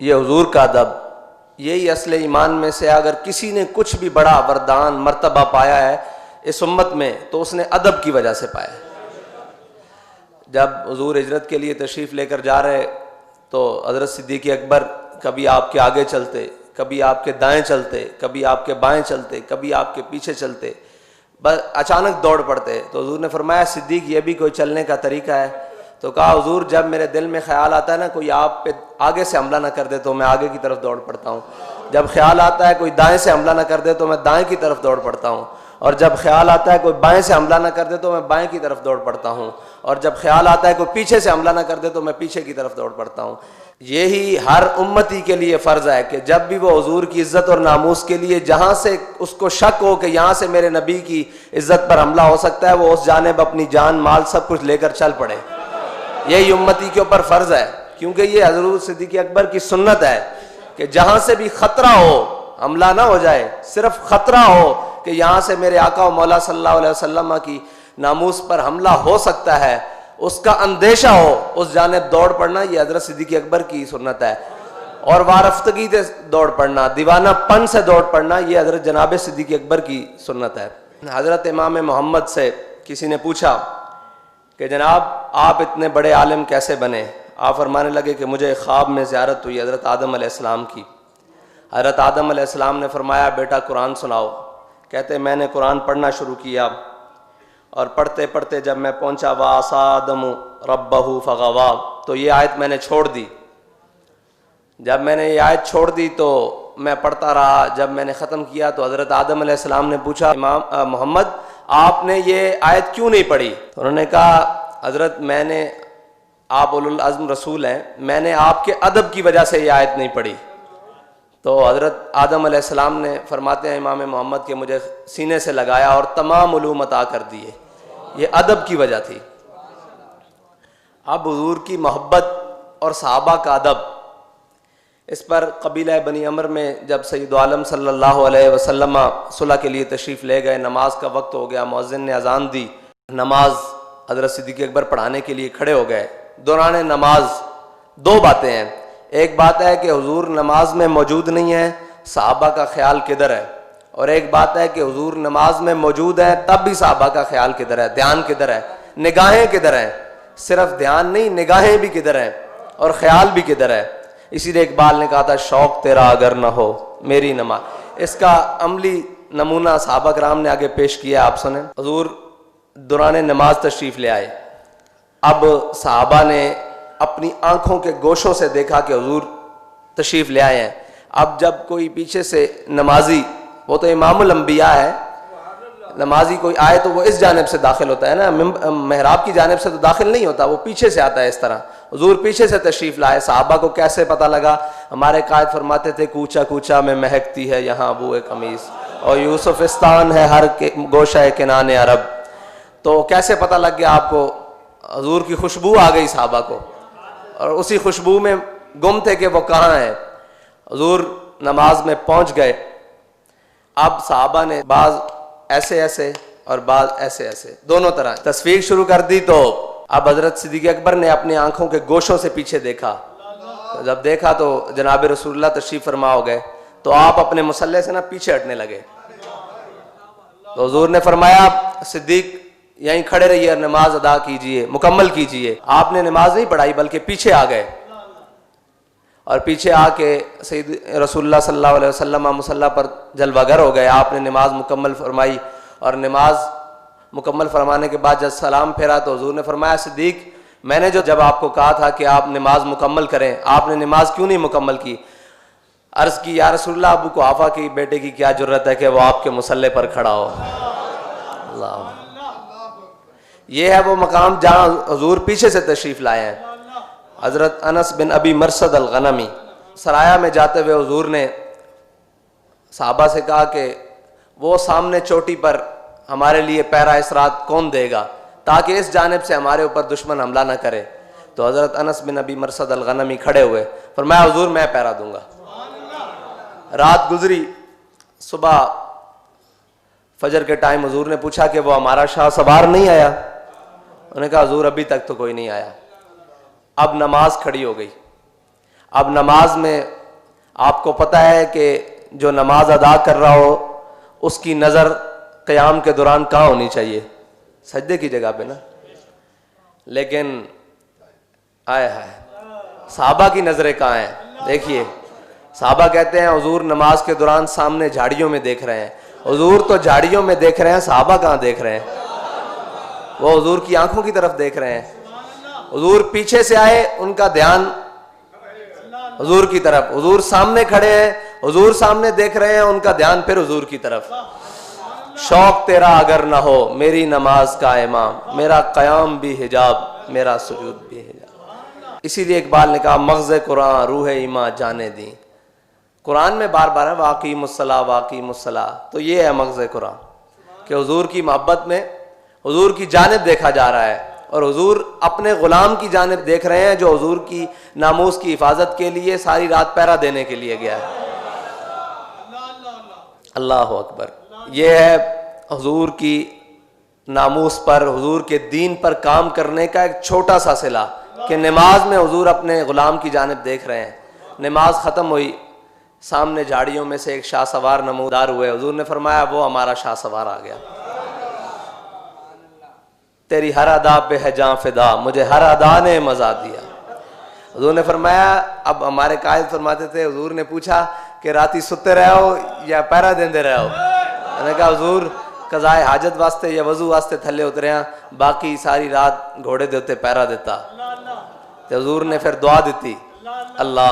ये हुजूर का अदब, यही असले ईमान में से अगर किसी ने कुछ भी बड़ा वरदान मर्तबा पाया है इस उम्मत में तो उसने अदब की वजह से पाया है। जब हुजूर हिजरत के लिए तशरीफ़ लेकर जा रहे तो हज़रत सिद्दीक़ अकबर कभी आपके आगे चलते, कभी आपके दाएं चलते, कभी आपके बाएं चलते, कभी आपके पीछे चलते, बस अचानक दौड़ पड़ते। तो हुजूर ने फरमाया सिद्दीक़ ये भी कोई चलने का तरीका है? तो कहा हुजूर जब मेरे दिल में ख्याल आता है ना कोई आप पे आगे से हमला ना कर दे तो मैं आगे की तरफ दौड़ पड़ता हूँ, जब ख्याल आता है कोई दाएं से हमला ना कर दे तो मैं दाएं की तरफ दौड़ पड़ता हूँ, और जब ख्याल आता है कोई बाएं से हमला ना कर दे तो मैं बाएं की तरफ दौड़ पड़ता हूँ, और जब ख्याल आता है कोई पीछे से हमला ना कर दे तो मैं पीछे की तरफ दौड़ पड़ता हूँ। यही हर उम्मती के लिए फ़र्ज़ है कि जब भी वो हुजूर की इज़्ज़त और नामूस के लिए जहाँ से उसको शक हो कि यहाँ से मेरे नबी की इज़्ज़त पर हमला हो सकता है वो उस जानिब अपनी जान माल सब कुछ लेकर चल पड़े। यही उम्मती के ऊपर फ़र्ज़ है, क्योंकि ये हज़रत सिद्दीक़ अकबर की सुन्नत है कि जहाँ से भी ख़तरा हो हमला ना हो जाए, सिर्फ ख़तरा हो कि यहाँ से मेरे आका और मौला सल्लल्लाहु अलैहि वसल्लम की नामूस पर हमला हो सकता है, उसका अंदेशा हो, उस जानिब दौड़ पड़ना ये हज़रत सिद्दीक़ अकबर की सुन्नत है। और वारफ्तगी से दौड़ पड़ना, दीवानापन से दौड़ पड़ना ये हज़रत जनाब सिद्दीक़ अकबर की सुन्नत है। हज़रत इमाम मोहम्मद से किसी ने पूछा कि जनाब आप इतने बड़े आलिम कैसे बने? आप फरमाने लगे कि मुझे ख्वाब में ज़ियारत हुई हज़रत आदम अलैहिस्सलाम की। हज़रत आदम अलैहिस्सलाम ने फरमाया बेटा कुरान सुनाओ। कहते मैंने कुरान पढ़ना शुरू किया और पढ़ते पढ़ते जब मैं पहुंचा वासादम रब्बहु फगवा तो ये आयत मैंने छोड़ दी। जब मैंने ये आयत छोड़ दी तो मैं पढ़ता रहा। जब मैंने ख़त्म किया तो हज़रत आदम अलैहिस्सलाम ने पूछा इमाम मोहम्मद आपने ये आयत क्यों नहीं पढ़ी? तो उन्होंने कहा हज़रत मैंने, आप उलुल अज़्म रसूल हैं, मैंने आपके अदब की वजह से ये आयत नहीं पढ़ी। तो हज़रत आदम अलैहिस्सलाम ने फरमाते हैं इमाम मोहम्मद के मुझे सीने से लगाया और तमाम उलूम अता कर दिए, ये अदब की वजह थी। अब हुजूर की मोहब्बत और सहाबा का अदब, इस पर कबीला बनी अमर में जब सैयद आलम सल्लल्लाहु अलैहि वसल्लम सुलह के लिए तशरीफ़ ले गए, नमाज का वक्त हो गया, मुअज्जिन ने अजान दी, नमाज हज़रत सिद्दीक़ अकबर पढ़ाने के लिए खड़े हो गए। दौरान नमाज दो बातें हैं, एक बात है कि हुजूर नमाज में मौजूद नहीं है, सहाबा का ख्याल किधर है, और एक बात है कि हुजूर नमाज में मौजूद है तब भी सहाबा का ख्याल किधर है, ध्यान किधर है, निगाहें किधर हैं, सिर्फ ध्यान नहीं निगाहें भी किधर हैं और ख्याल भी किधर है। इसीलिए इकबाल ने कहा था शौक तेरा अगर न हो मेरी नमाज। इसका अमली नमूना सहाबा कराम ने आगे पेश किया, आप सुने। हुजूर दौरान नमाज तशरीफ़ ले आए। अब सहाबा ने अपनी आंखों के गोशों से देखा कि हुजूर तशरीफ़ ले आए हैं। अब जब कोई पीछे से नमाजी, वो तो इमामुल अंबिया है, नमाजी कोई आए तो वो इस जानिब से दाखिल होता है ना, महराब की जानिब से तो दाखिल नहीं होता, वो पीछे से आता है इस तरह। हुजूर पीछे से तशरीफ़ लाए। सहाबा को कैसे पता लगा? हमारे कायद फरमाते थे कूचा कूचा में महकती है यहाँ बूए कमीज़ और यूसुफिस्तान है हर गोशा किनाने अरब। तो कैसे पता लग गया आपको? हुजूर की खुशबू आ गई सहाबा को और उसी खुशबू में गुम थे कि वो कहाँ है। हुजूर नमाज में पहुँच गए। अब सहाबा ने बाज ऐसे ऐसे और बाज ऐसे ऐसे दोनों तरह तस्वीर शुरू कर दी। तो अब हज़रत सिद्दीक़ अकबर ने अपनी आंखों के गोशों से पीछे देखा। तो जब देखा तो जनाब रसूलुल्लाह तशरीफ़ फरमा हो गए, तो आप अपने मुसल्ले से ना पीछे हटने लगे। तो हुजूर ने फरमाया सिद्दीक़ यहीं खड़े रहिए, नमाज अदा कीजिए, मुकम्मल कीजिए। आपने नमाज नहीं पढ़ाई बल्कि पीछे आ गए और पीछे आके सैयद रसूलुल्लाह सल्लल्लाहु अलैहि वसल्लम मुसल्ला पर जलवागर हो गए। आपने नमाज मुकम्मल फरमाई और नमाज मुकम्मल फरमाने के बाद जब सलाम फेरा तो हुजूर ने फरमाया सिद्दीक़ मैंने जब आपको कहा था कि आप नमाज मुकम्मल करें, आपने नमाज क्यों नहीं मुकम्मल की? अर्ज़ की या रसूलुल्लाह अबू कुहाफ़ा की बेटे की क्या ज़रूरत है कि वो आपके मुसल्ले पर खड़ा हो। अल्लाह, ये है वो मकाम जहाँ हुजूर पीछे से तशरीफ़ लाए हैं। हज़रत अनस बिन अबी मरसद अल-गनमी सराया में जाते हुए हुजूर ने सहाबा से कहा कि वो सामने चोटी पर हमारे लिए पैरा इस रात कौन देगा ताकि इस जानिब से हमारे ऊपर दुश्मन हमला ना करे। तो हज़रत अनस बिन अबी मरसद अल-गनमी खड़े हुए, फरमाया हुजूर मैं पैरा दूंगा। रात गुजरी, सुबह फजर के टाइम हुजूर ने पूछा कि वो हमारा शाह सवार नहीं आया? उन्होंने कहा हुजूर अभी तक तो कोई नहीं आया। अब नमाज खड़ी हो गई। अब नमाज में आपको पता है कि जो नमाज अदा कर रहा हो उसकी नज़र क़याम के दौरान कहाँ होनी चाहिए? सजदे की जगह पे ना। लेकिन आए हाय, साहबा की नज़रें कहाँ हैं? देखिए, साहबा कहते हैं हुजूर नमाज के दौरान सामने झाड़ियों में देख रहे हैं। हुजूर तो झाड़ियों में देख रहे हैं, साहबा कहाँ देख रहे हैं? वो हुजूर की आंखों की तरफ देख रहे हैं। हुजूर पीछे से आए, उनका ध्यान हुजूर की तरफ। हुजूर सामने खड़े हैं, हुजूर सामने देख रहे हैं, उनका ध्यान फिर हुजूर की तरफ। शौक तेरा अगर ना हो मेरी नमाज का इमाम, मेरा क़याम भी हिजाब, मेरा सुजूद भी हिजाब। इसीलिए इकबाल ने कहा मग़ज़ कुरान रूह ईमा जाने दी। कुरान में बार बार है वाक़ी मुस्सला वाक़ी मुस्सला, तो ये है मग़ज़ कुरान कि हुजूर की मोहब्बत में हुजूर की जानिब देखा जा रहा है और हुजूर अपने ग़ुलाम की जानिब देख रहे हैं जो हुजूर की नामूस की हिफाजत के लिए सारी रात पहरा देने के लिए गया है। अल्लाह अकबर। ये है हुजूर की नामूस पर, हुजूर के दीन पर काम करने का एक छोटा सा सिला कि नमाज में हुजूर अपने ग़ुलाम की जानिब देख रहे हैं। नमाज ख़त्म हुई, सामने झाड़ियों में से एक शाह सवार नमूदार हुए। हुजूर ने फरमाया वो हमारा शाह सवार आ गया। तेरी हर अदा पे है जां फिदा, मुझे हर अदा ने मजा दिया। हुजूर ने फरमाया, अब हमारे कायद फरमाते थे, हुजूर ने पूछा कि राती सुते रहो या पैरा देंदे रहो? मैंने कहा हुजूर कज़ाए हाजत वास्ते या वजू वास्ते थले उतरे हैं, बाकी सारी रात घोड़े दे उत्ते पैरा देता। तो हुजूर ने फिर दुआ दी, अल्लाह